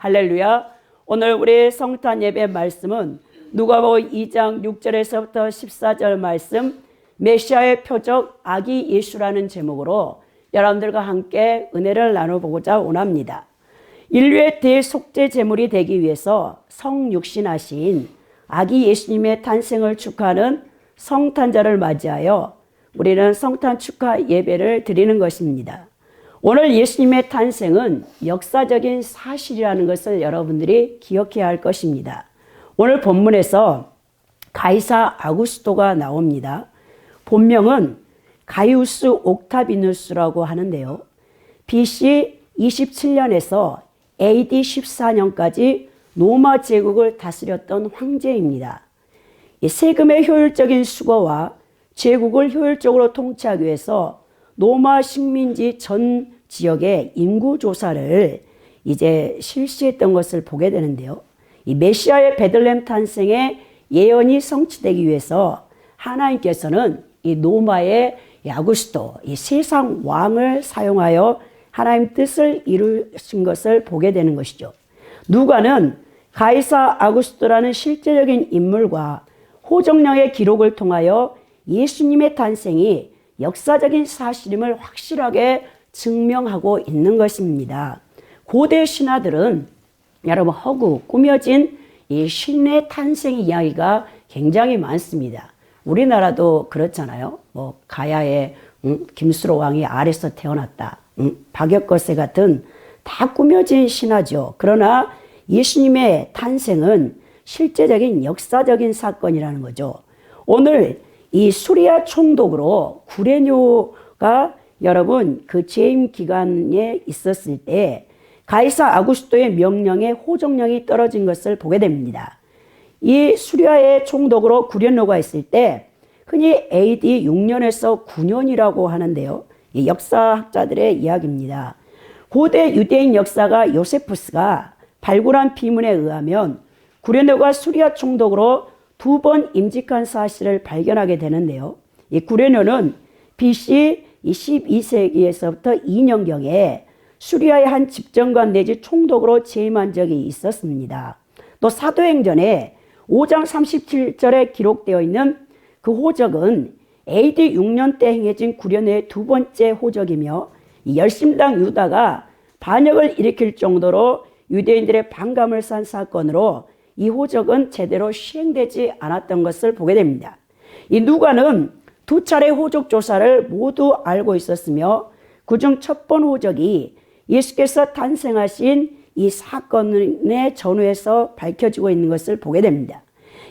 할렐루야. 오늘 우리 성탄 예배 말씀은 누가복음 2장 6절에서부터 14절 말씀, 메시아의 표적 아기 예수라는 제목으로 여러분들과 함께 은혜를 나눠보고자 원합니다. 인류의 대속죄 제물이 되기 위해서 성육신하신 아기 예수님의 탄생을 축하하는 성탄절을 맞이하여 우리는 성탄 축하 예배를 드리는 것입니다. 오늘 예수님의 탄생은 역사적인 사실이라는 것을 여러분들이 기억해야 할 것입니다. 오늘 본문에서 가이사 아구스토가 나옵니다. 본명은 가이우스 옥타비누스라고 하는데요. BC 27년에서 AD 14년까지 로마 제국을 다스렸던 황제입니다. 세금의 효율적인 수거와 제국을 효율적으로 통치하기 위해서 로마 식민지 전 지역의 인구 조사를 이제 실시했던 것을 보게 되는데요. 이 메시아의 베들레헴 탄생의 예언이 성취되기 위해서 하나님께서는 이 로마의 아구스토, 이 세상 왕을 사용하여 하나님 뜻을 이루신 것을 보게 되는 것이죠. 누가는 가이사 아구스토라는 실제적인 인물과 호정령의 기록을 통하여 예수님의 탄생이 역사적인 사실임을 확실하게 증명하고 있는 것입니다. 고대 신화들은 여러분 허구, 꾸며진 이 신의 탄생 이야기가 굉장히 많습니다. 우리나라도 그렇잖아요. 뭐 가야의 김수로 왕이 알에서 태어났다. 박역거세 같은 다 꾸며진 신화죠. 그러나 예수님의 탄생은 실제적인 역사적인 사건이라는 거죠. 오늘 이 수리아 총독으로 구레뇨가 여러분 그 재임 기간에 있었을 때 가이사 아구스토의 명령에 호정령이 떨어진 것을 보게 됩니다. 이 수리아의 총독으로 구레뇨가 있을 때 흔히 AD 6년에서 9년이라고 하는데요. 이 역사학자들의 이야기입니다. 고대 유대인 역사가 요세푸스가 발굴한 비문에 의하면 구레뇨가 수리아 총독으로 2번 임직한 사실을 발견하게 되는데요. 이 구레뇨는 BC 12세기에서부터 2년경에 수리아의 한 집정관 내지 총독으로 재임한 적이 있었습니다. 또 사도행전에 5장 37절에 기록되어 있는 그 호적은 AD 6년 때 행해진 구레뇨의 2번째 호적이며 이 열심당 유다가 반역을 일으킬 정도로 유대인들의 반감을 산 사건으로 이 호적은 제대로 시행되지 않았던 것을 보게 됩니다. 이 누가는 2차례 호적 조사를 모두 알고 있었으며 그중 첫 번 호적이 예수께서 탄생하신 이 사건의 전후에서 밝혀지고 있는 것을 보게 됩니다.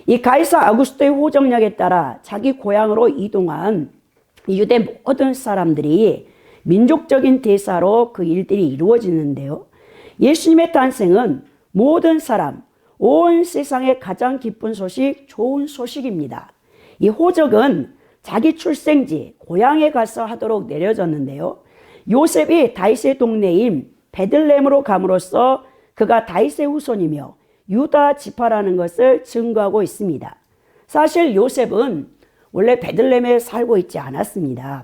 이 가이사 아구스토의 호정령에 따라 자기 고향으로 이동한 유대 모든 사람들이 민족적인 대사로 그 일들이 이루어지는데요. 예수님의 탄생은 모든 사람, 온 세상의 가장 기쁜 소식, 좋은 소식입니다. 이 호적은 자기 출생지, 고향에 가서 하도록 내려졌는데요. 요셉이 다윗의 동네인 베들레헴으로 감으로써 그가 다윗의 후손이며 유다 지파라는 것을 증거하고 있습니다. 사실 요셉은 원래 베들레헴에 살고 있지 않았습니다.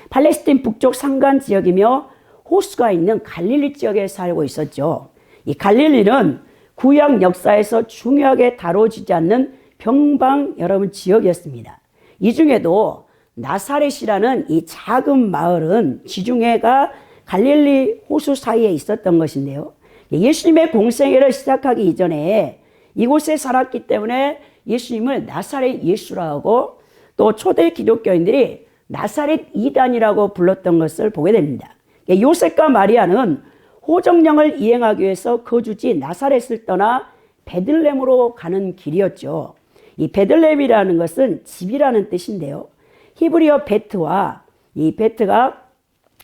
팔레스틴 북쪽 산간 지역이며 호수가 있는 갈릴리 지역에 살고 있었죠. 이 갈릴리는 구약 역사에서 중요하게 다뤄지지 않는 병방 여러분 지역이었습니다. 이 중에도 나사렛이라는 이 작은 마을은 지중해가 갈릴리 호수 사이에 있었던 것인데요. 예수님의 공생애를 시작하기 이전에 이곳에 살았기 때문에 예수님을 나사렛 예수라고 또 초대 기독교인들이 나사렛 이단이라고 불렀던 것을 보게 됩니다. 요셉과 마리아는 호정령을 이행하기 위해서 거주지 나사렛을 떠나 베들레헴으로 가는 길이었죠. 이 베들레헴이라는 것은 집이라는 뜻인데요. 히브리어 베트와 이 베트가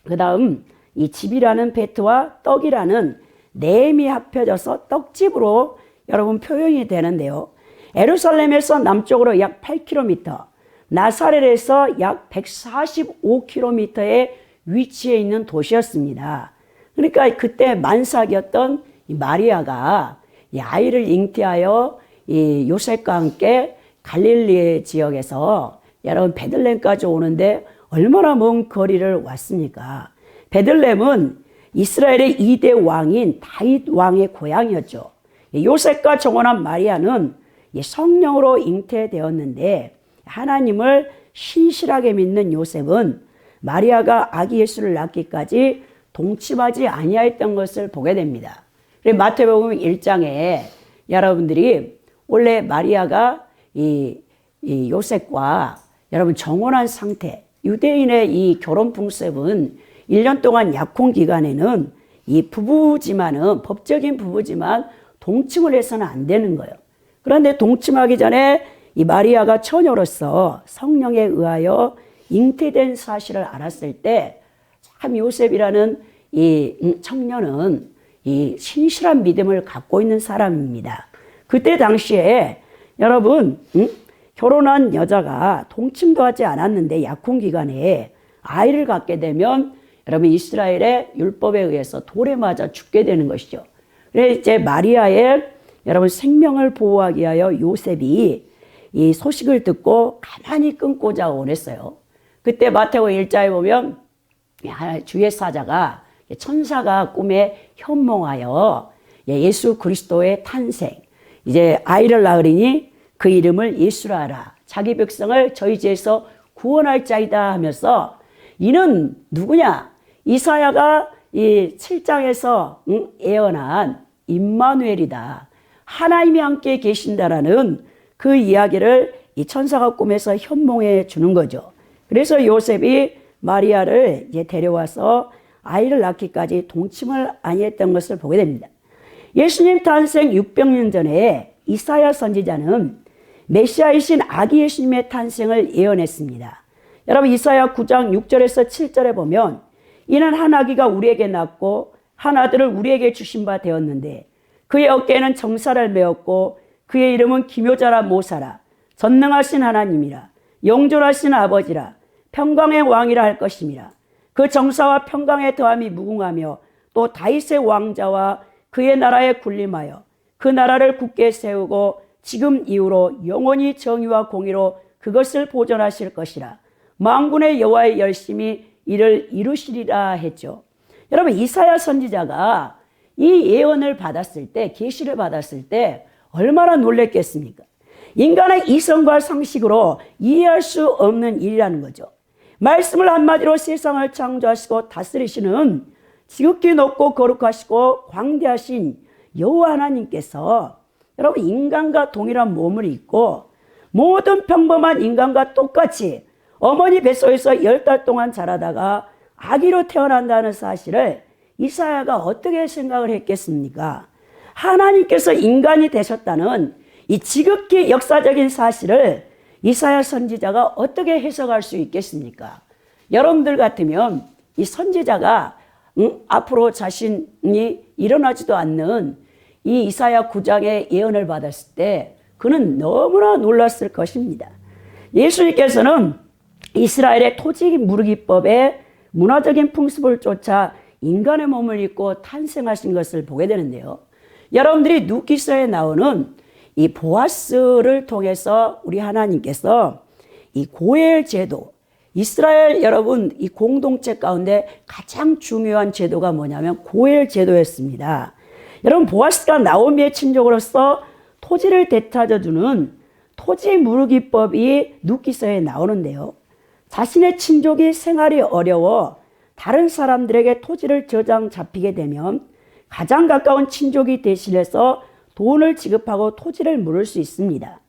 그 다음 이 집이라는 베트와 떡이라는 네임이 합쳐져서 떡집으로 여러분 표현이 되는데요. 예루살렘에서 남쪽으로 약 8km, 나사렛에서 약 145km의 위치에 있는 도시였습니다. 그러니까 그때 만삭이었던 이 마리아가 이 아이를 잉태하여 이 요셉과 함께 갈릴리 지역에서 여러분 베들레헴까지 오는데 얼마나 먼 거리를 왔습니까? 베들레헴은 이스라엘의 2대 왕인 다윗 왕의 고향이었죠. 요셉과 정혼한 마리아는 성령으로 잉태되었는데 하나님을 신실하게 믿는 요셉은 마리아가 아기 예수를 낳기까지 동침하지 아니하였던 것을 보게 됩니다. 마태복음 1장에 여러분들이 원래 마리아가 이 요셉과 여러분 정혼한 상태, 유대인의 이 결혼 풍습은 1년 동안 약혼 기간에는 이 부부지만은 법적인 부부지만 동침을 해서는 안 되는 거예요. 그런데 동침하기 전에 이 마리아가 처녀로서 성령에 의하여 잉태된 사실을 알았을 때 참 요셉이라는 이 청년은 이 신실한 믿음을 갖고 있는 사람입니다. 그때 당시에 여러분 결혼한 여자가 동침도 하지 않았는데 약혼 기간에 아이를 갖게 되면 여러분 이스라엘의 율법에 의해서 돌에 맞아 죽게 되는 것이죠. 그래서 이제 마리아의 여러분 생명을 보호하기 위하여 요셉이 이 소식을 듣고 가만히 끊고자 원했어요. 그때 마태복음 1장에 보면 주의 사자가 천사가 꿈에 현몽하여 예수 그리스도의 탄생, 이제 아이를 낳으리니 그 이름을 예수라 하라. 자기 백성을 저희 죄에서 구원할 자이다 하면서 이는 누구냐? 이사야가 이 7장에서 예언한 임마누엘이다. 하나님이 함께 계신다라는 그 이야기를 이 천사가 꿈에서 현몽해 주는 거죠. 그래서 요셉이 마리아를 이제 데려와서 아이를 낳기까지 동침을 아니했던 것을 보게 됩니다. 예수님 탄생 600년 전에 이사야 선지자는 메시아이신 아기 예수님의 탄생을 예언했습니다. 여러분 이사야 9장 6절에서 7절에 보면 이는 한 아기가 우리에게 낳고 한 아들을 우리에게 주신 바 되었는데 그의 어깨에는 정사를 메었고 그의 이름은 기묘자라 모사라 전능하신 하나님이라 영존하신 아버지라 평강의 왕이라 할 것임이라. 그 정사와 평강의 더함이 무궁하며 또 다윗의 왕자와 그의 나라에 군림하여 그 나라를 굳게 세우고 지금 이후로 영원히 정의와 공의로 그것을 보존하실 것이라. 만군의 여호와의 열심히 이를 이루시리라 했죠. 여러분 이사야 선지자가 이 예언을 받았을 때, 계시를 받았을 때 얼마나 놀랬겠습니까? 인간의 이성과 상식으로 이해할 수 없는 일이라는 거죠. 말씀을 한마디로 세상을 창조하시고 다스리시는 지극히 높고 거룩하시고 광대하신 여호와 하나님께서 여러분 인간과 동일한 몸을 입고 모든 평범한 인간과 똑같이 어머니 뱃속에서 10달 동안 자라다가 아기로 태어난다는 사실을 이사야가 어떻게 생각을 했겠습니까? 하나님께서 인간이 되셨다는 이 지극히 역사적인 사실을 이사야 선지자가 어떻게 해석할 수 있겠습니까? 여러분들 같으면 이 선지자가 앞으로 자신이 일어나지도 않는 이 이사야 9장의 예언을 받았을 때 그는 너무나 놀랐을 것입니다. 예수님께서는 이스라엘의 토지 무르기법의 문화적인 풍습을 쫓아 인간의 몸을 입고 탄생하신 것을 보게 되는데요. 여러분들이 누기서에 나오는 이 보아스를 통해서 우리 하나님께서 이 고엘 제도, 이스라엘 여러분 이 공동체 가운데 가장 중요한 제도가 뭐냐면 고엘 제도였습니다. 여러분 보아스가 나오미의 친족으로서 토지를 되찾아주는 토지 무르기법이 누기서에 나오는데요. 자신의 친족이 생활이 어려워 다른 사람들에게 토지를 저장 잡히게 되면 가장 가까운 친족이 대신해서 돈을 지급하고 토지를 물을 수 있습니다.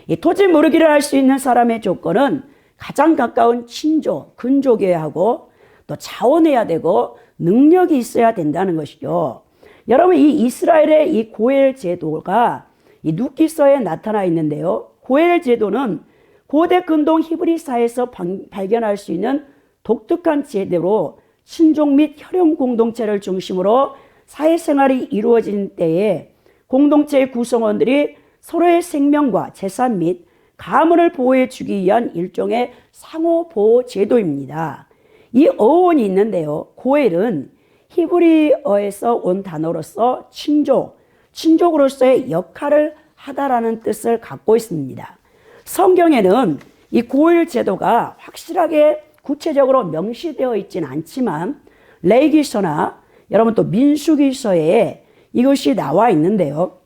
이 토지 무르기를 할 수 있는 사람의 조건은 가장 가까운 친족, 근족이어야 하고 또 자원해야 되고 능력이 있어야 된다는 것이죠. 여러분 이 이스라엘의 이 고엘 제도가 이 누기서에 나타나 있는데요. 고엘 제도는 고대 근동 히브리사에서 발견할 수 있는 독특한 제도로 친족 및 혈연 공동체를 중심으로 사회생활이 이루어진 때에 공동체의 구성원들이 서로의 생명과 재산 및 가문을 보호해 주기 위한 일종의 상호보호 제도입니다. 이 어원이 있는데요. 고엘은 히브리어에서 온 단어로서 친족으로서의 역할을 하다라는 뜻을 갖고 있습니다. 성경에는 이 고엘 제도가 확실하게 구체적으로 명시되어 있지는 않지만 레위기서나 여러분 또 민수기서에 이것이 나와 있는데요.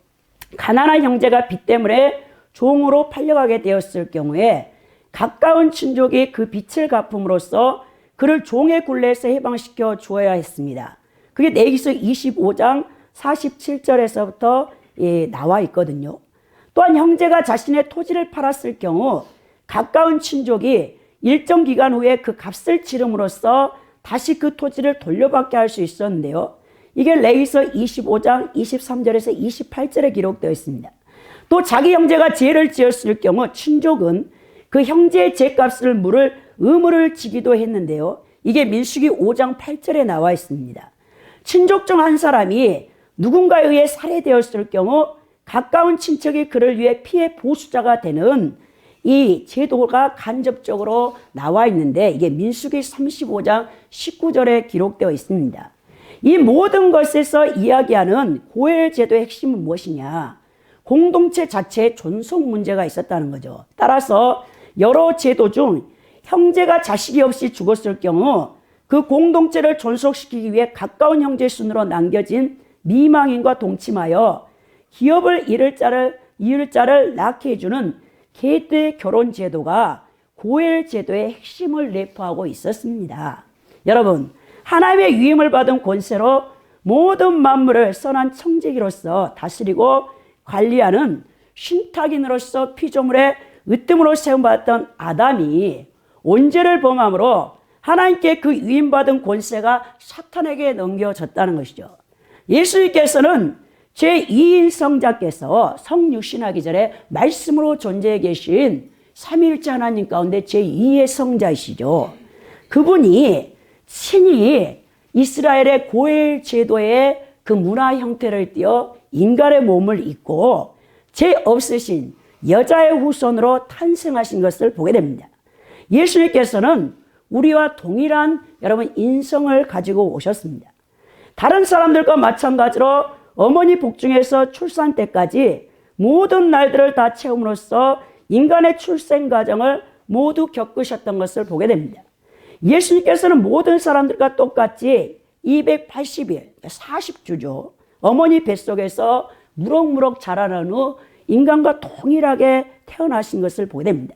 가난한 형제가 빚 때문에 종으로 팔려가게 되었을 경우에 가까운 친족이 그 빚을 갚음으로써 그를 종의 굴레에서 해방시켜 주어야 했습니다. 그게 레위기서 25장 47절에서부터 나와 있거든요. 또한 형제가 자신의 토지를 팔았을 경우 가까운 친족이 일정 기간 후에 그 값을 치름으로써 다시 그 토지를 돌려받게 할 수 있었는데요. 이게 레위기서 25장 23절에서 28절에 기록되어 있습니다. 또 자기 형제가 죄를 지었을 경우 친족은 그 형제의 죄값을 물을 의무를 지기도 했는데요. 이게 민수기 5장 8절에 나와 있습니다. 친족 중 한 사람이 누군가에 의해 살해되었을 경우 가까운 친척이 그를 위해 피해 보수자가 되는 이 제도가 간접적으로 나와 있는데 이게 민수기 35장 19절에 기록되어 있습니다. 이 모든 것에서 이야기하는 고엘 제도의 핵심은 무엇이냐? 공동체 자체에 존속 문제가 있었다는 거죠. 따라서 여러 제도 중 형제가 자식이 없이 죽었을 경우 그 공동체를 존속시키기 위해 가까운 형제 순으로 남겨진 미망인과 동침하여 기업을 이을 자를 낳게 해주는 계획의 결혼 제도가 고엘 제도의 핵심을 내포하고 있었습니다. 여러분, 하나님의 위임을 받은 권세로 모든 만물을 선한 청지기로서 다스리고 관리하는 신탁인으로서 피조물의 으뜸으로 세움받았던 아담이 온죄를 범함으로 하나님께 그 위임받은 권세가 사탄에게 넘겨졌다는 것이죠. 예수님께서는 제2인 성자께서 성육신하기 전에 말씀으로 존재해 계신 삼위일체 하나님 가운데 제2의 성자이시죠. 그분이 친히 이스라엘의 고엘 제도의 그 문화 형태를 띄어 인간의 몸을 입고 죄 없으신 여자의 후손으로 탄생하신 것을 보게 됩니다. 예수님께서는 우리와 동일한 여러분 인성을 가지고 오셨습니다. 다른 사람들과 마찬가지로 어머니 복중에서 출산 때까지 모든 날들을 다 채움으로써 인간의 출생 과정을 모두 겪으셨던 것을 보게 됩니다. 예수님께서는 모든 사람들과 똑같이 280일, 40주죠. 어머니 뱃속에서 무럭무럭 자라난 후 인간과 동일하게 태어나신 것을 보게 됩니다.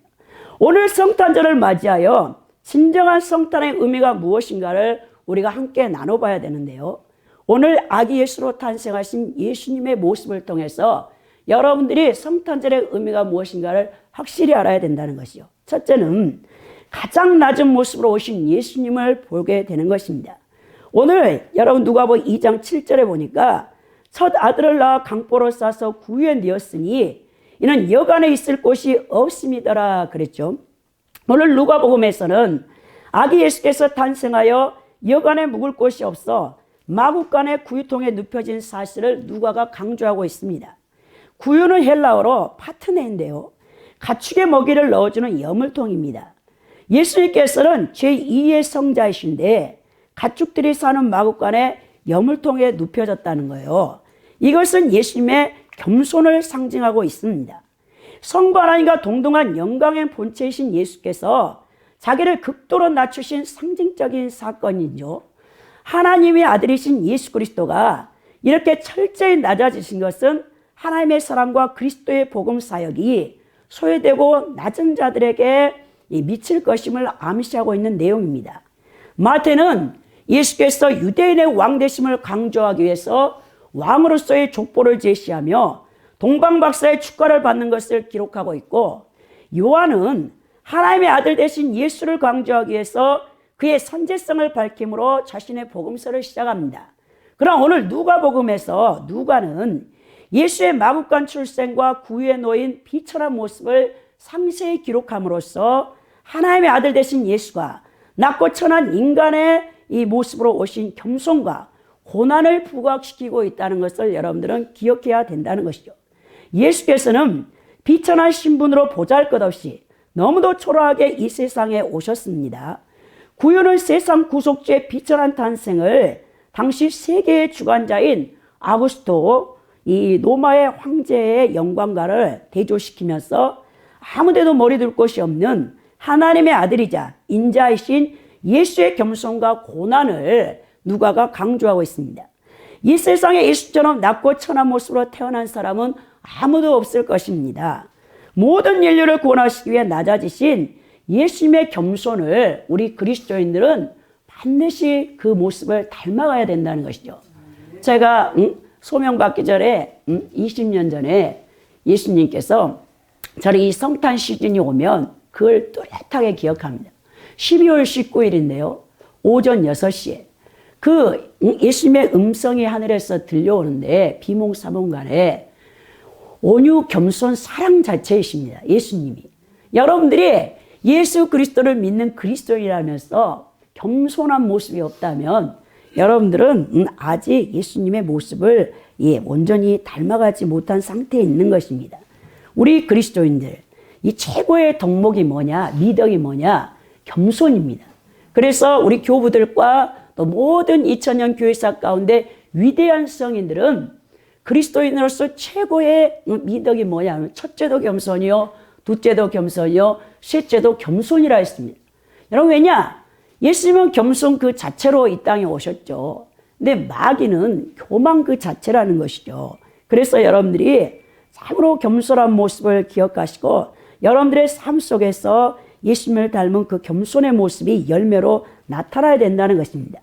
오늘 성탄절을 맞이하여 진정한 성탄의 의미가 무엇인가를 우리가 함께 나눠봐야 되는데요. 오늘 아기 예수로 탄생하신 예수님의 모습을 통해서 여러분들이 성탄절의 의미가 무엇인가를 확실히 알아야 된다는 것이요. 첫째는 가장 낮은 모습으로 오신 예수님을 보게 되는 것입니다. 오늘 여러분 누가복음 2장 7절에 보니까 첫 아들을 낳아 강보로 싸서 구유에 넣었으니 이는 여간에 있을 곳이 없음이더라 그랬죠. 오늘 누가복음에서는 아기 예수께서 탄생하여 여간에 묵을 곳이 없어 마구간의 구유통에 눕혀진 사실을 누가가 강조하고 있습니다. 구유는 헬라어로 파트네인데요. 가축의 먹이를 넣어주는 여물통입니다. 예수님께서는 제2의 성자이신데 가축들이 사는 마구간에 여물통에 눕혀졌다는 거예요. 이것은 예수님의 겸손을 상징하고 있습니다. 성부 하나님과 동등한 영광의 본체이신 예수께서 자기를 극도로 낮추신 상징적인 사건이죠. 하나님의 아들이신 예수 그리스도가 이렇게 철저히 낮아지신 것은 하나님의 사랑과 그리스도의 복음 사역이 소외되고 낮은 자들에게 미칠 것임을 암시하고 있는 내용입니다. 마태는 예수께서 유대인의 왕되심을 강조하기 위해서 왕으로서의 족보를 제시하며 동방박사의 축가를 받는 것을 기록하고 있고, 요한은 하나님의 아들 되신 예수를 강조하기 위해서 그의 선제성을 밝힘으로 자신의 복음서를 시작합니다. 그럼 오늘 누가복음에서 누가는 예수의 마구간 출생과 구유에 놓인 비천한 모습을 상세히 기록함으로써 하나님의 아들 되신 예수가 낮고 천한 인간의 이 모습으로 오신 겸손과 고난을 부각시키고 있다는 것을 여러분들은 기억해야 된다는 것이죠. 예수께서는 비천한 신분으로 보잘것없이 너무도 초라하게 이 세상에 오셨습니다. 구유는 세상 구속주의 비천한 탄생을 당시 세계의 주관자인 아구스토 이 로마의 황제의 영광가를 대조시키면서 아무데도 머리 둘 곳이 없는 하나님의 아들이자 인자이신 예수의 겸손과 고난을 누가가 강조하고 있습니다. 이 세상에 예수처럼 낮고 천한 모습으로 태어난 사람은 아무도 없을 것입니다. 모든 인류를 구원하시기 위해 낮아지신 예수님의 겸손을 우리 그리스도인들은 반드시 그 모습을 닮아가야 된다는 것이죠. 제가 소명받기 전에 20년 전에 예수님께서 저를 이 성탄 시즌이 오면 그걸 뚜렷하게 기억합니다. 12월 19일인데요. 오전 6시에 그 예수님의 음성이 하늘에서 들려오는데 비몽사몽간에 온유 겸손 사랑 자체이십니다. 예수님이. 여러분들이 예수 그리스도를 믿는 그리스도인이라면서 겸손한 모습이 없다면 여러분들은 아직 예수님의 모습을 온전히 닮아가지 못한 상태에 있는 것입니다. 우리 그리스도인들 이 최고의 덕목이 뭐냐, 미덕이 뭐냐, 겸손입니다. 그래서 우리 교부들과 또 모든 2000년 교회사 가운데 위대한 성인들은 그리스도인으로서 최고의 미덕이 뭐냐면 첫째도 겸손이요, 둘째도 겸손이요, 셋째도 겸손이라 했습니다. 여러분 왜냐? 예수님은 겸손 그 자체로 이 땅에 오셨죠. 근데 마귀는 교만 그 자체라는 것이죠. 그래서 여러분들이 참으로 겸손한 모습을 기억하시고 여러분들의 삶 속에서 예수님을 닮은 그 겸손의 모습이 열매로 나타나야 된다는 것입니다.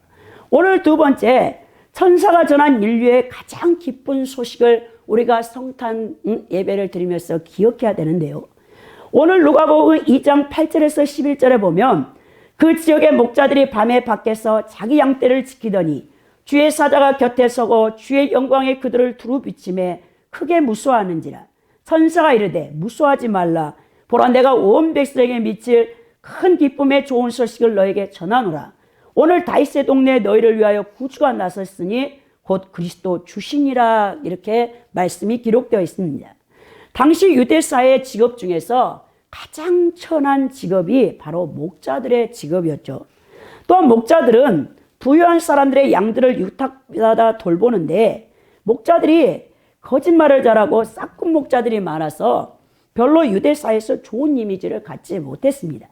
오늘 두 번째, 천사가 전한 인류의 가장 기쁜 소식을 우리가 성탄 예배를 드리면서 기억해야 되는데요. 오늘 누가복음 2장 8절에서 11절에 보면 그 지역의 목자들이 밤에 밖에서 자기 양떼를 지키더니 주의 사자가 곁에 서고 주의 영광에 그들을 두루 비치매 크게 무수하는지라. 천사가 이르되 무수하지 말라. 보라 내가 온 백성에게 미칠 큰 기쁨의 좋은 소식을 너에게 전하노라. 오늘 다윗의 동네에 너희를 위하여 구주가 나섰으니 곧 그리스도 주시니라. 이렇게 말씀이 기록되어 있습니다. 당시 유대사회의 직업 중에서 가장 천한 직업이 바로 목자들의 직업이었죠. 또한 목자들은 부유한 사람들의 양들을 유탁받아 돌보는데 목자들이 거짓말을 잘하고 싹군 목자들이 많아서 별로 유대사회에서 좋은 이미지를 갖지 못했습니다.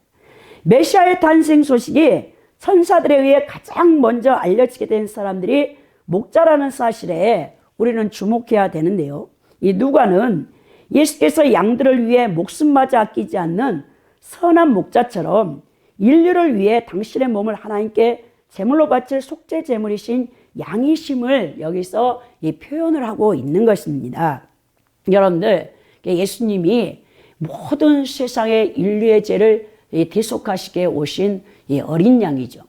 메시아의 탄생 소식이 천사들에 의해 가장 먼저 알려지게 된 사람들이 목자라는 사실에 우리는 주목해야 되는데요. 이 누가는 예수께서 양들을 위해 목숨마저 아끼지 않는 선한 목자처럼 인류를 위해 당신의 몸을 하나님께 제물로 바칠 속죄 제물이신 양이심을 여기서 표현을 하고 있는 것입니다. 여러분들, 예수님이 모든 세상의 인류의 죄를 대속하시게 오신 어린 양이죠.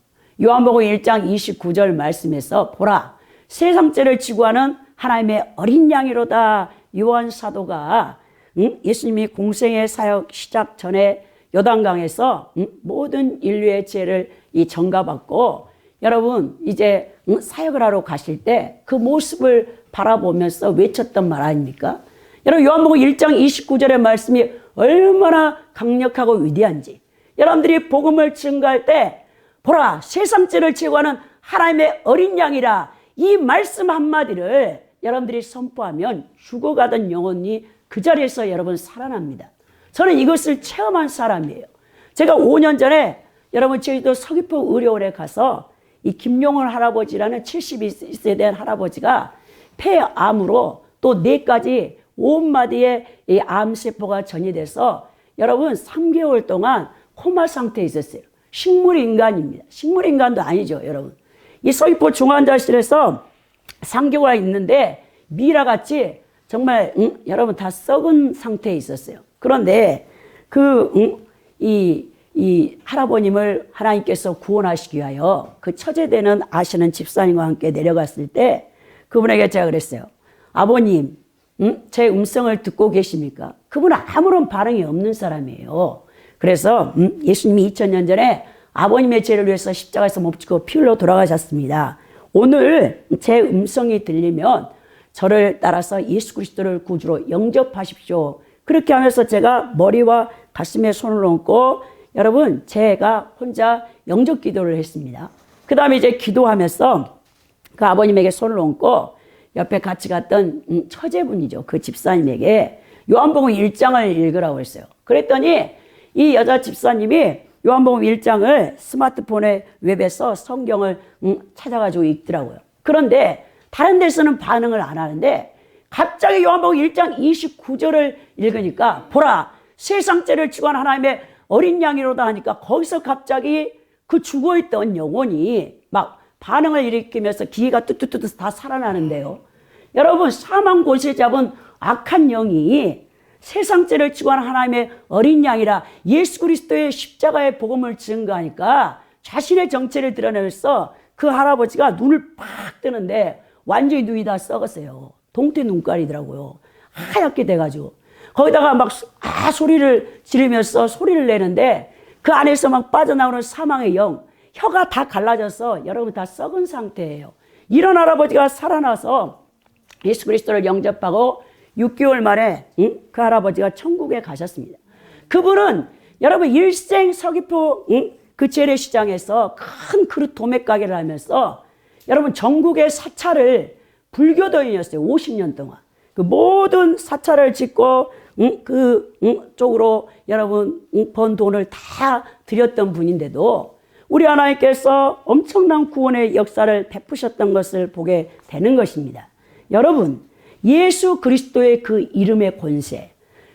요한복음 1장 29절 말씀에서 보라 세상 죄를 지고 하는 하나님의 어린 양이로다. 요한 사도가 예수님이 공생의 사역 시작 전에 요단강에서 모든 인류의 죄를 전가받고 여러분 이제 사역을 하러 가실 때 그 모습을 바라보면서 외쳤던 말 아닙니까? 여러분 요한복음 1장 29절의 말씀이 얼마나 강력하고 위대한지 여러분들이 복음을 증거할 때 보라 세상 죄를 제거하는 하나님의 어린 양이라 이 말씀 한마디를 여러분들이 선포하면 죽어가던 영혼이 그 자리에서 여러분 살아납니다. 저는 이것을 체험한 사람이에요. 제가 5년 전에 여러분 저희도 서귀포 의료원에 가서 이 김용월 할아버지라는 72세 된 할아버지가 폐암으로 또 4가지 5마디의 이 암세포가 전이돼서 여러분 3개월 동안 코마 상태에 있었어요. 식물인간입니다. 식물인간도 아니죠, 여러분. 이 서귀포 중환자실에서 3개월 있는데 미라같이 정말 여러분 다 썩은 상태에 있었어요. 그런데 이 할아버님을 하나님께서 구원하시기 위하여 그 처제되는 아시는 집사님과 함께 내려갔을 때 그분에게 제가 그랬어요. 아버님, 제 음성을 듣고 계십니까? 그분은 아무런 반응이 없는 사람이에요. 그래서 예수님이 2000년 전에 아버님의 죄를 위해서 십자가에서 못 지고 피 흘려 돌아가셨습니다. 오늘 제 음성이 들리면 저를 따라서 예수 그리스도를 구주로 영접하십시오. 그렇게 하면서 제가 머리와 가슴에 손을 얹고 여러분 제가 혼자 영접 기도를 했습니다. 그 다음에 이제 기도하면서 그 아버님에게 손을 얹고 옆에 같이 갔던 처제분이죠. 그 집사님에게 요한복음 1장을 읽으라고 했어요. 그랬더니 이 여자 집사님이 요한복음 1장을 스마트폰에 웹에서 성경을 찾아가지고 읽더라고요. 그런데 다른 데서는 반응을 안 하는데 갑자기 요한복음 1장 29절을 읽으니까 보라 세상죄를 지고 한 하나님의 어린 양이로다 하니까 거기서 갑자기 그 죽어있던 영혼이 막 반응을 일으키면서 기회가 뚜뚜뚜뚜 다 살아나는데요. 여러분 사망 권세 잡은 악한 영이 세상죄를 지고 한 하나님의 어린 양이라 예수 그리스도의 십자가의 복음을 증거하니까 자신의 정체를 드러내면서 그 할아버지가 눈을 팍 뜨는데 완전히 눈이 다 썩었어요. 동태 눈깔이더라고요. 하얗게 돼가지고 거기다가 막 소리를 지르면서 소리를 내는데 그 안에서 막 빠져나오는 사망의 영, 혀가 다 갈라져서 여러분 다 썩은 상태예요. 이런 할아버지가 살아나서 예수 그리스도를 영접하고 6개월 만에 그 할아버지가 천국에 가셨습니다. 그분은 여러분 일생 서귀포 그 재래시장에서 큰 그릇 도매 가게를 하면서 여러분 전국의 사찰을 불교도인이었어요. 50년 동안. 그 모든 사찰을 짓고 쪽으로 여러분 번 돈을 다 드렸던 분인데도 우리 하나님께서 엄청난 구원의 역사를 베푸셨던 것을 보게 되는 것입니다. 여러분 예수 그리스도의 그 이름의 권세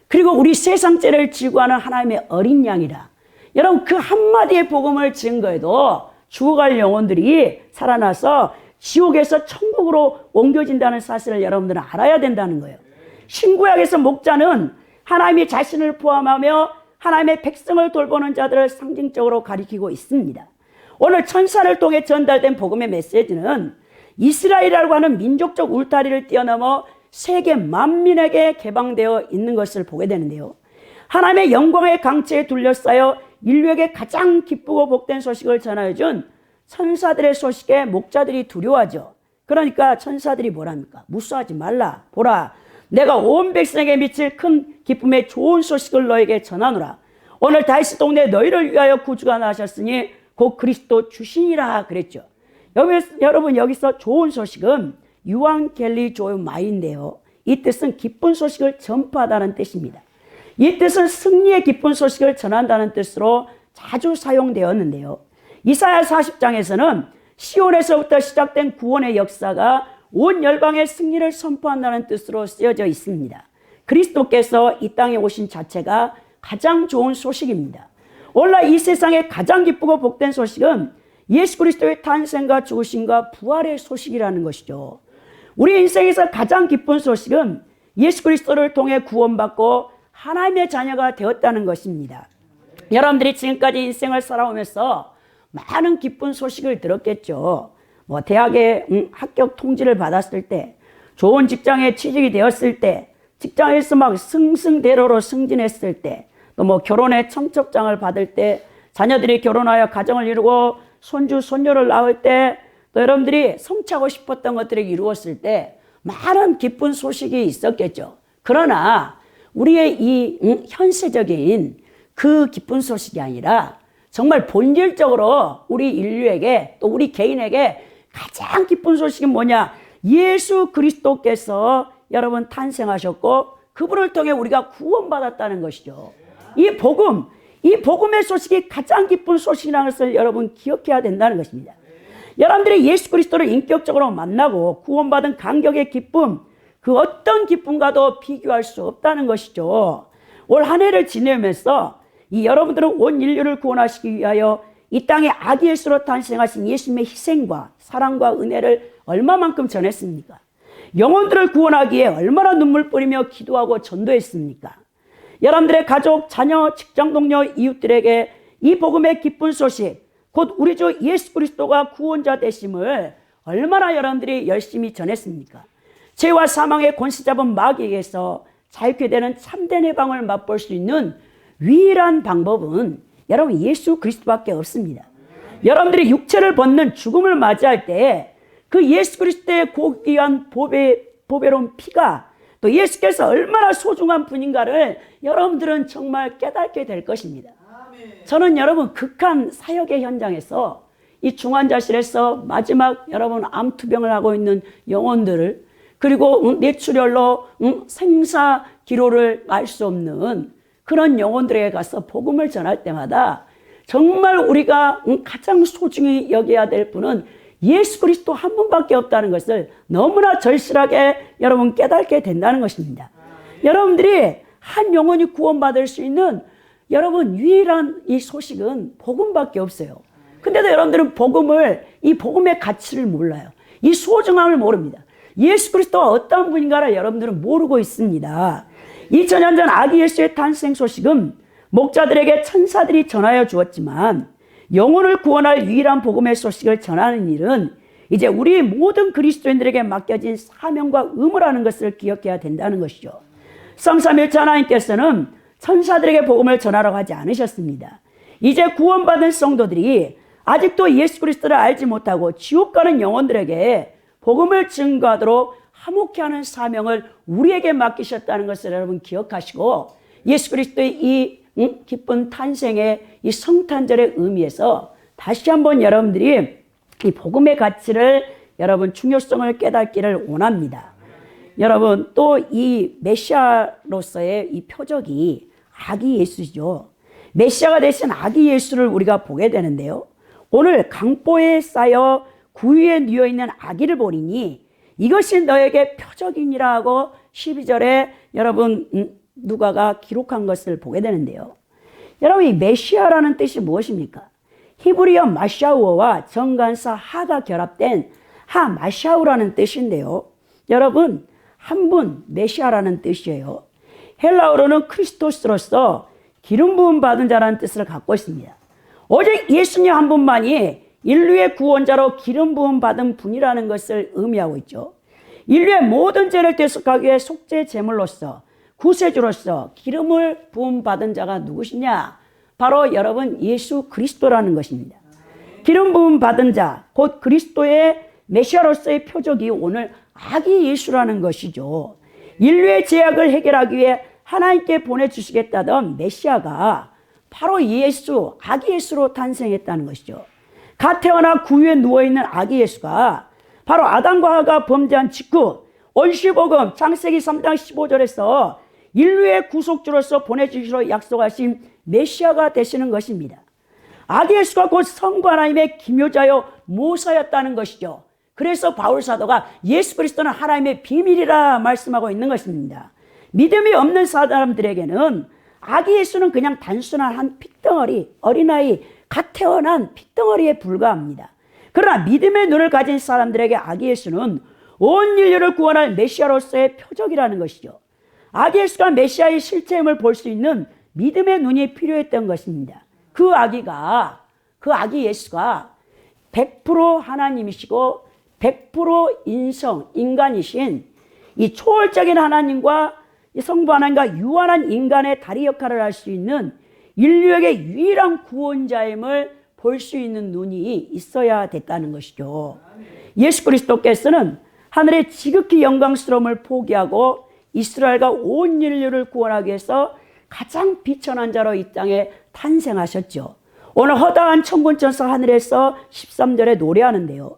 그리고 우리 세상죄를 지고 하는 하나님의 어린 양이라 여러분 그 한마디의 복음을 증거해도 죽어갈 영혼들이 살아나서 지옥에서 천국으로 옮겨진다는 사실을 여러분들은 알아야 된다는 거예요. 신구약에서 목자는 하나님이 자신을 포함하며 하나님의 백성을 돌보는 자들을 상징적으로 가리키고 있습니다. 오늘 천사를 통해 전달된 복음의 메시지는 이스라엘이라고 하는 민족적 울타리를 뛰어넘어 세계 만민에게 개방되어 있는 것을 보게 되는데요. 하나님의 영광의 강체에 둘러싸여 인류에게 가장 기쁘고 복된 소식을 전하여준 천사들의 소식에 목자들이 두려워하죠. 그러니까 천사들이 뭐랍니까? 무수하지 말라. 보라, 내가 온 백성에게 미칠 큰 기쁨의 좋은 소식을 너에게 전하노라. 오늘 다윗 동네에 너희를 위하여 구주가 나셨으니 곧 그리스도 주시니라 그랬죠. 여러분 여기서 좋은 소식은 유앙겔리 조마인데요. 이 뜻은 기쁜 소식을 전파하다는 뜻입니다. 이 뜻은 승리의 기쁜 소식을 전한다는 뜻으로 자주 사용되었는데요. 이사야 40장에서는 시온에서부터 시작된 구원의 역사가 온 열방의 승리를 선포한다는 뜻으로 쓰여져 있습니다. 그리스도께서 이 땅에 오신 자체가 가장 좋은 소식입니다. 오늘 이 세상에 가장 기쁘고 복된 소식은 예수 그리스도의 탄생과 죽으심과 부활의 소식이라는 것이죠. 우리 인생에서 가장 기쁜 소식은 예수 그리스도를 통해 구원받고 하나님의 자녀가 되었다는 것입니다. 여러분들이 지금까지 인생을 살아오면서 많은 기쁜 소식을 들었겠죠. 뭐 대학에 합격 통지를 받았을 때, 좋은 직장에 취직이 되었을 때, 직장에서 막 승승대로로 승진했을 때, 또 뭐 결혼의 청첩장을 받을 때, 자녀들이 결혼하여 가정을 이루고 손주 손녀를 낳을 때, 또 여러분들이 성취하고 싶었던 것들이 이루었을 때 많은 기쁜 소식이 있었겠죠. 그러나 우리의 이 현세적인 그 기쁜 소식이 아니라 정말 본질적으로 우리 인류에게 또 우리 개인에게 가장 기쁜 소식이 뭐냐? 예수 그리스도께서 여러분 탄생하셨고 그분을 통해 우리가 구원받았다는 것이죠. 이 복음의 소식이 가장 기쁜 소식이라는 것을 여러분 기억해야 된다는 것입니다. 여러분들이 예수 그리스도를 인격적으로 만나고 구원받은 감격의 기쁨, 그 어떤 기쁨과도 비교할 수 없다는 것이죠. 올 한 해를 지내면서 이 여러분들은 온 인류를 구원하시기 위하여 이 땅에 아기 예수로 탄생하신 예수님의 희생과 사랑과 은혜를 얼마만큼 전했습니까? 영혼들을 구원하기에 얼마나 눈물 뿌리며 기도하고 전도했습니까? 여러분들의 가족, 자녀, 직장 동료, 이웃들에게 이 복음의 기쁜 소식, 곧 우리 주 예수 그리스도가 구원자 되심을 얼마나 여러분들이 열심히 전했습니까? 죄와 사망의 권세 잡은 마귀에게서 자유케 되는 참된 해방을 맛볼 수 있는 유일한 방법은 여러분 예수 그리스도밖에 없습니다. 여러분들이 육체를 벗는 죽음을 맞이할 때 그 예수 그리스도의 고귀한 보배로운 피가 또 예수께서 얼마나 소중한 분인가를 여러분들은 정말 깨닫게 될 것입니다. 저는 여러분 극한 사역의 현장에서 이 중환자실에서 마지막 여러분 암투병을 하고 있는 영혼들을 그리고 뇌출혈로 생사 기로를 알 수 없는 그런 영혼들에게 가서 복음을 전할 때마다 정말 우리가 가장 소중히 여겨야 될 분은 예수 그리스도 한 분밖에 없다는 것을 너무나 절실하게 여러분 깨닫게 된다는 것입니다. 여러분들이 한 영혼이 구원받을 수 있는 여러분 유일한 이 소식은 복음밖에 없어요. 근데도 여러분들은 이 복음의 가치를 몰라요. 이 소중함을 모릅니다. 예수 그리스도가 어떤 분인가를 여러분들은 모르고 있습니다. 2000년 전 아기 예수의 탄생 소식은 목자들에게 천사들이 전하여 주었지만 영혼을 구원할 유일한 복음의 소식을 전하는 일은 이제 우리 모든 그리스도인들에게 맡겨진 사명과 의무라는 것을 기억해야 된다는 것이죠. 성삼일체 하나님께서는 천사들에게 복음을 전하라고 하지 않으셨습니다. 이제 구원받은 성도들이 아직도 예수 그리스도를 알지 못하고 지옥 가는 영혼들에게 복음을 증거하도록 화목케 하는 사명을 우리에게 맡기셨다는 것을 여러분 기억하시고 예수 그리스도의 이 기쁜 탄생의 이 성탄절의 의미에서 다시 한번 여러분들이 이 복음의 가치를 여러분 중요성을 깨닫기를 원합니다. 여러분 또 이 메시아로서의 이 표적이 아기 예수죠. 메시아가 되신 아기 예수를 우리가 보게 되는데요. 오늘 강보에 쌓여 구유에 누워있는 아기를 보리니 이것이 너에게 표적이니라 하고 12절에 여러분 누가가 기록한 것을 보게 되는데요. 여러분 이 메시아라는 뜻이 무엇입니까? 히브리어 마샤우어와 정관사 하가 결합된 하마샤우라는 뜻인데요. 여러분 한 분 메시아라는 뜻이에요. 헬라어로는 크리스토스로서 기름 부음 받은 자라는 뜻을 갖고 있습니다. 오직 예수님 한 분만이 인류의 구원자로 기름 부음 받은 분이라는 것을 의미하고 있죠. 인류의 모든 죄를 대속하기 위해 속죄 제물로서 구세주로서 기름을 부음 받은 자가 누구시냐? 바로 여러분 예수 그리스도라는 것입니다. 기름 부음 받은 자, 곧 그리스도의 메시아로서의 표적이 오늘 아기 예수라는 것이죠. 인류의 죄악을 해결하기 위해 하나님께 보내주시겠다던 메시아가 바로 예수, 아기 예수로 탄생했다는 것이죠. 갓 태어나 구유에 누워있는 아기 예수가 바로 아담과 하와가 범죄한 직후 온시복음 창세기 3장 15절에서 인류의 구속주로서 보내주시러 약속하신 메시아가 되시는 것입니다. 아기 예수가 곧 성부 하나님의 기묘자요 모사였다는 것이죠. 그래서 바울 사도가 예수 그리스도는 하나님의 비밀이라 말씀하고 있는 것입니다. 믿음이 없는 사람들에게는 아기 예수는 그냥 단순한 한 핏덩어리, 어린아이, 갓 태어난 핏덩어리에 불과합니다. 그러나 믿음의 눈을 가진 사람들에게 아기 예수는 온 인류를 구원할 메시아로서의 표적이라는 것이죠. 아기 예수가 메시아의 실체임을 볼 수 있는 믿음의 눈이 필요했던 것입니다. 그 아기 예수가 100% 하나님이시고 100% 인간이신 이 초월적인 하나님과 이 성부 하나님과 유한한 인간의 다리 역할을 할 수 있는 인류에게 유일한 구원자임을 볼 수 있는 눈이 있어야 됐다는 것이죠. 예수 그리스도께서는 하늘의 지극히 영광스러움을 포기하고 이스라엘과 온 인류를 구원하기 위해서 가장 비천한 자로 이 땅에 탄생하셨죠. 오늘 허다한 천군천사 하늘에서 13절에 노래하는데요.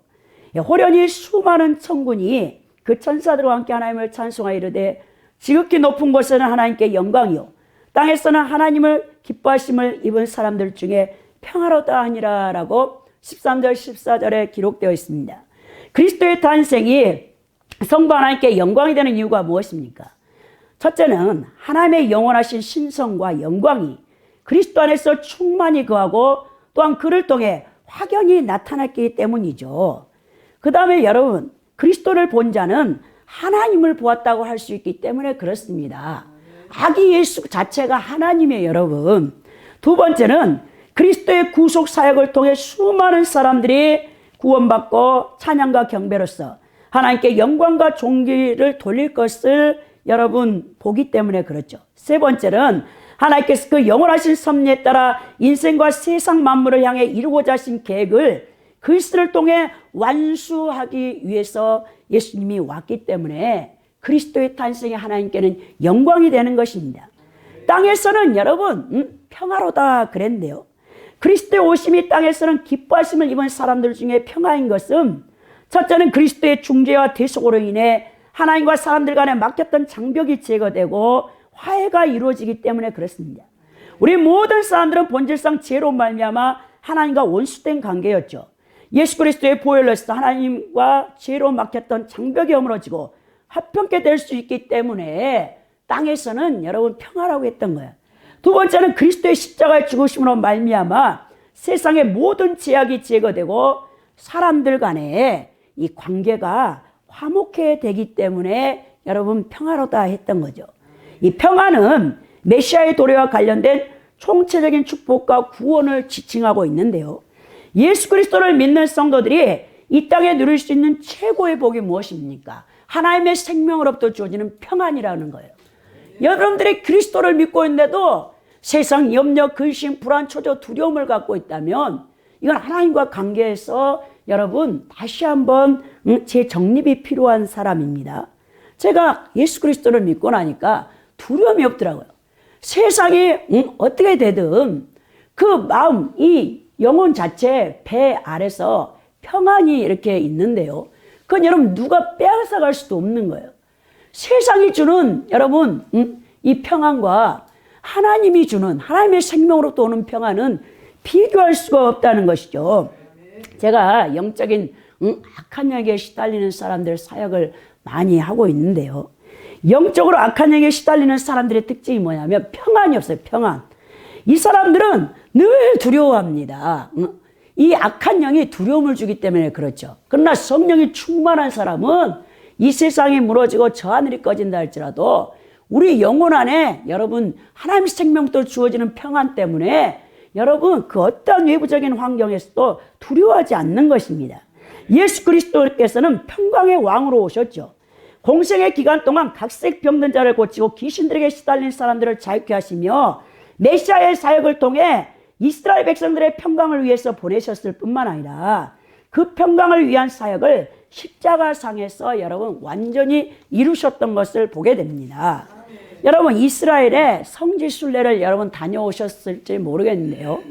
호련히 수많은 천군이 그 천사들과 함께 하나님을 찬송하여 이르되 지극히 높은 곳에는 하나님께 영광이요 땅에서는 하나님을 기뻐하심을 입은 사람들 중에 평화로다 하니라 라고 13절 14절에 기록되어 있습니다. 그리스도의 탄생이 성부 하나님께 영광이 되는 이유가 무엇입니까? 첫째는 하나님의 영원하신 신성과 영광이 그리스도 안에서 충만히 거하고 또한 그를 통해 확연히 나타났기 때문이죠. 그 다음에 여러분 그리스도를 본 자는 하나님을 보았다고 할 수 있기 때문에 그렇습니다. 아기 예수 자체가 하나님이에요, 여러분. 두 번째는 그리스도의 구속 사역을 통해 수많은 사람들이 구원받고 찬양과 경배로서 하나님께 영광과 존귀를 돌릴 것을 여러분 보기 때문에 그렇죠. 세 번째는 하나님께서 그 영원하신 섭리에 따라 인생과 세상 만물을 향해 이루고자 하신 계획을 그리스도를 통해 완수하기 위해서 예수님이 왔기 때문에 그리스도의 탄생이 하나님께는 영광이 되는 것입니다. 땅에서는 여러분 평화로다 그랬는데요. 그리스도의 오심이 땅에서는 기뻐하심을 입은 사람들 중에 평화인 것은 첫째는 그리스도의 중재와 대속으로 인해 하나님과 사람들 간에 막혔던 장벽이 제거되고 화해가 이루어지기 때문에 그렇습니다. 우리 모든 사람들은 본질상 죄로 말미암아 하나님과 원수된 관계였죠. 예수 그리스도의 보혈로 해서 하나님과 죄로 막혔던 장벽이 허물어지고 화평케 될 수 있기 때문에 땅에서는 여러분 평화라고 했던 거예요. 두 번째는 그리스도의 십자가의 죽으심으로 말미암아 세상의 모든 제약이 제거되고 사람들 간에 이 관계가 화목해 되기 때문에 여러분 평화로다 했던 거죠. 이 평화는 메시아의 도래와 관련된 총체적인 축복과 구원을 지칭하고 있는데요. 예수 그리스도를 믿는 성도들이 이 땅에 누릴 수 있는 최고의 복이 무엇입니까? 하나님의 생명으로부터 주어지는 평안이라는 거예요. 여러분들이 그리스도를 믿고 있는데도 세상 염려, 근심, 불안, 초조, 두려움을 갖고 있다면 이건 하나님과 관계에서 여러분 다시 한번 재정립이 필요한 사람입니다. 제가 예수 그리스도를 믿고 나니까 두려움이 없더라고요. 세상이 어떻게 되든 그 마음, 이 영혼 자체 배 아래서 평안이 이렇게 있는데요. 그건 여러분 누가 빼앗아갈 수도 없는 거예요. 세상이 주는 여러분 이 평안과 하나님이 주는 하나님의 생명으로부터 오는 평안은 비교할 수가 없다는 것이죠. 제가 영적인 악한 영에 시달리는 사람들 사역을 많이 하고 있는데요. 영적으로 악한 영에 시달리는 사람들의 특징이 뭐냐면 평안이 없어요. 평안. 이 사람들은 늘 두려워합니다. 이 악한 영이 두려움을 주기 때문에 그렇죠. 그러나 성령이 충만한 사람은 이 세상이 무너지고 저 하늘이 꺼진다 할지라도 우리 영혼 안에 여러분 하나님의 생명부터 주어지는 평안 때문에 여러분 그 어떤 외부적인 환경에서도 두려워하지 않는 것입니다. 예수 그리스도께서는 평강의 왕으로 오셨죠. 공생의 기간 동안 각색 병든 자를 고치고 귀신들에게 시달린 사람들을 자유케 하시며 메시아의 사역을 통해 이스라엘 백성들의 평강을 위해서 보내셨을 뿐만 아니라 그 평강을 위한 사역을 십자가상에서 여러분 완전히 이루셨던 것을 보게 됩니다. 여러분 이스라엘의 성지순례를 여러분 다녀오셨을지 모르겠는데요.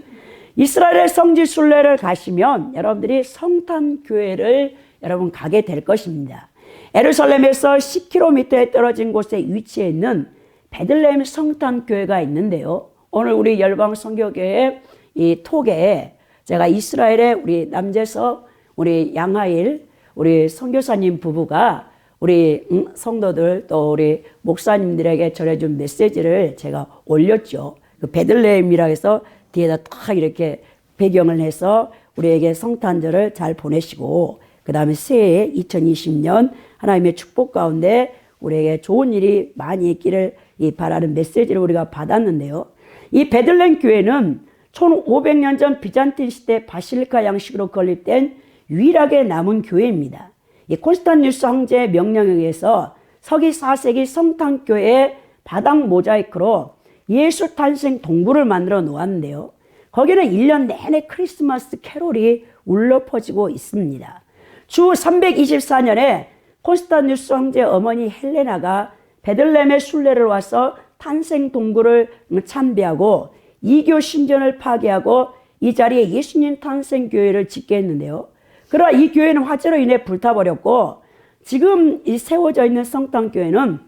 이스라엘의 성지순례를 가시면 여러분들이 성탄교회를 여러분 가게 될 것입니다. 예루살렘에서 10km에 떨어진 곳에 위치해 있는 베들레헴 성탄교회가 있는데요. 오늘 우리 열방 선교교회 이 톡에 제가 이스라엘의 우리 남재석, 우리 양하일, 우리 선교사님 부부가 우리 성도들 또 우리 목사님들에게 전해준 메시지를 제가 올렸죠. 그 베들레헴이라 해서 뒤에다 딱 이렇게 배경을 해서 우리에게 성탄절을 잘 보내시고 그 다음에 새해 2020년 하나님의 축복 가운데 우리에게 좋은 일이 많이 있기를 바라는 메시지를 우리가 받았는데요. 이 베들레헴 교회는 1500년 전 비잔틴 시대 바실리카 양식으로 건립된 유일하게 남은 교회입니다. 이 콘스탄티누스 황제의 명령에 의해서 서기 4세기 성탄교회의 바닥 모자이크로 예수 탄생 동굴을 만들어 놓았는데요. 거기는 1년 내내 크리스마스 캐롤이 울려 퍼지고 있습니다. 주 324년에 콘스탄티누스 황제의 어머니 헬레나가 베들레헴의 순례를 와서 탄생 동굴을 참배하고 이교 신전을 파괴하고 이 자리에 예수님 탄생 교회를 짓게 했는데요. 그러나 이 교회는 화재로 인해 불타버렸고 지금 이 세워져 있는 성탄교회는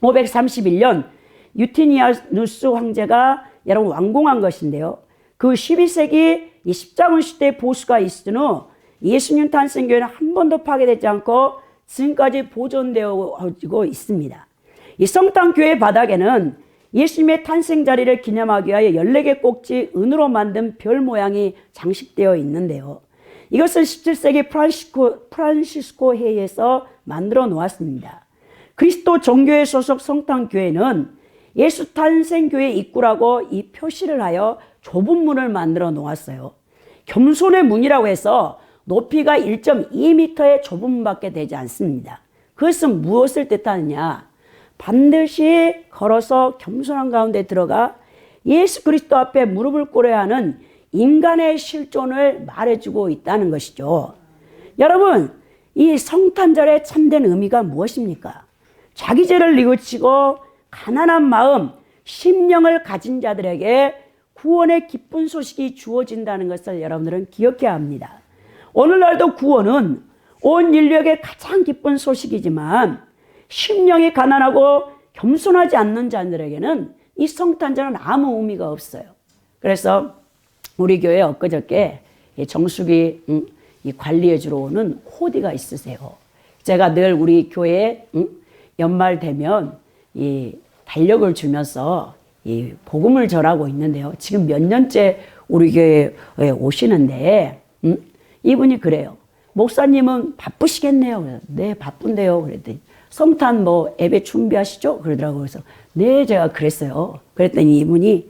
531년 유티니아누스 황제가 여러분 완공한 것인데요. 그 12세기 이 십자군 시대 보수가 있은 후 예수님 탄생교회는 한 번도 파괴되지 않고 지금까지 보존되어 있습니다. 이 성탄교회 바닥에는 예수님의 탄생 자리를 기념하기 위하여 14개 꼭지 은으로 만든 별 모양이 장식되어 있는데요. 이것은 17세기 프란시스코 회의에서 만들어 놓았습니다. 그리스도 종교회 소속 성탄교회는 예수 탄생교회 입구라고 이 표시를 하여 좁은 문을 만들어 놓았어요. 겸손의 문이라고 해서 높이가 1.2m의 좁은 문밖에 되지 않습니다. 그것은 무엇을 뜻하느냐? 반드시 걸어서 겸손한 가운데 들어가 예수 그리스도 앞에 무릎을 꿇어야 하는 인간의 실존을 말해주고 있다는 것이죠. 여러분, 이 성탄절의 참된 의미가 무엇입니까? 자기 죄를 뉘우치고 가난한 마음, 심령을 가진 자들에게 구원의 기쁜 소식이 주어진다는 것을 여러분들은 기억해야 합니다. 오늘날도 구원은 온 인류에게 가장 기쁜 소식이지만 심령이 가난하고 겸손하지 않는 자들에게는 이 성탄절은 아무 의미가 없어요. 그래서 우리 교회 엊그저께 정수기 이 관리해 주러 오는 호디가 있으세요. 제가 늘 우리 교회에 연말 되면 이 달력을 주면서 이 복음을 전하고 있는데요. 지금 몇 년째 우리 교회에 오시는데 이분이 그래요. 목사님은 바쁘시겠네요. 네, 바쁜데요. 그랬더니 성탄 뭐 예배 준비하시죠? 그러더라고요. 그래서 네, 제가 그랬어요. 그랬더니 이분이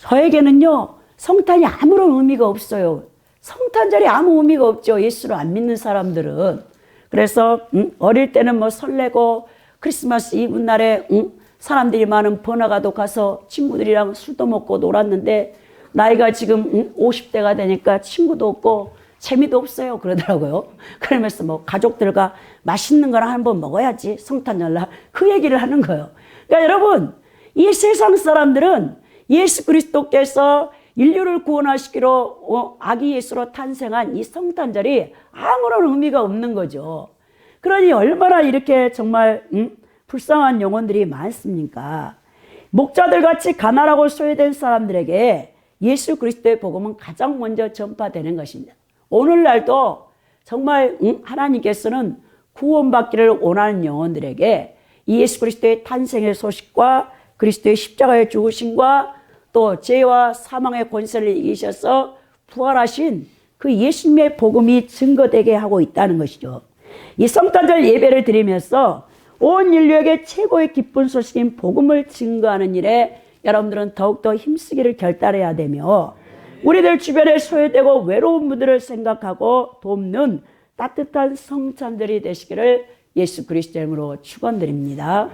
저에게는요, 성탄이 아무런 의미가 없어요. 성탄절이 아무 의미가 없죠. 예수를 안 믿는 사람들은. 그래서 어릴 때는 뭐 설레고 크리스마스 이브 날에 사람들이 많은 번화가도 가서 친구들이랑 술도 먹고 놀았는데 나이가 지금 50대가 되니까 친구도 없고 재미도 없어요. 그러더라고요. 그러면서 뭐 가족들과 맛있는 거나 한번 먹어야지 성탄절날 그 얘기를 하는 거예요. 그러니까 여러분, 이 세상 사람들은 예수 그리스도께서 인류를 구원하시기로 아기 예수로 탄생한 이 성탄절이 아무런 의미가 없는 거죠. 그러니 얼마나 이렇게 정말 불쌍한 영혼들이 많습니까? 목자들 같이 가난하고 소외된 사람들에게 예수 그리스도의 복음은 가장 먼저 전파되는 것입니다. 오늘날도 정말 하나님께서는 구원받기를 원하는 영혼들에게 이 예수 그리스도의 탄생의 소식과 그리스도의 십자가의 죽으심과 또 죄와 사망의 권세를 이기셔서 부활하신 그 예수님의 복음이 증거되게 하고 있다는 것이죠. 이 성탄절 예배를 드리면서 온 인류에게 최고의 기쁜 소식인 복음을 증거하는 일에 여러분들은 더욱더 힘쓰기를 결단해야 되며 우리들 주변에 소외되고 외로운 분들을 생각하고 돕는 따뜻한 성찬들이 되시기를 예수 그리스도 이름으로 축원드립니다.